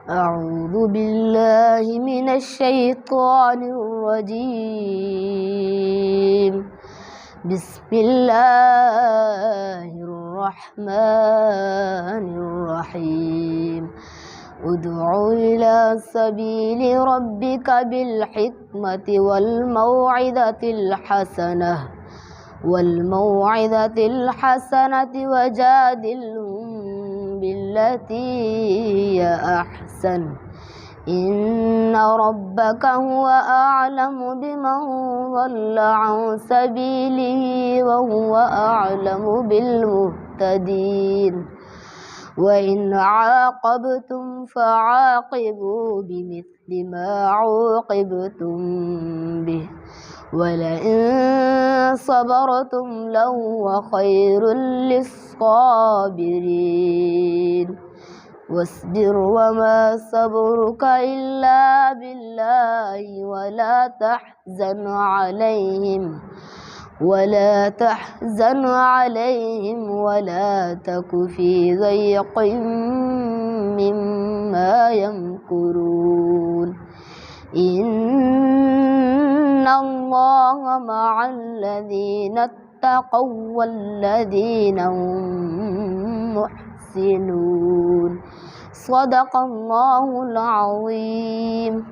أعوذ بالله من الشيطان الرجيم. بسم الله الرحمن الرحيم. ادع إلى سبيل ربك بالحكمة والموعظة الحسنة وجادلهم بالتي هي أحسن. إن ربك هو أعلم بمن ضل عن سبيله وهو أعلم بالمهتدين. وإن عاقبتم فعاقبوا بمثل ما عوقبتم به ولئن صبرتم لهو خير للصابرين. واصبر وما صبرك إلا بالله ولا تحزن عليهم ولا تك في ضيق مما يمكرون. إن الله مع الذين اتقوا والذين هم محسنون. صدق الله العظيم.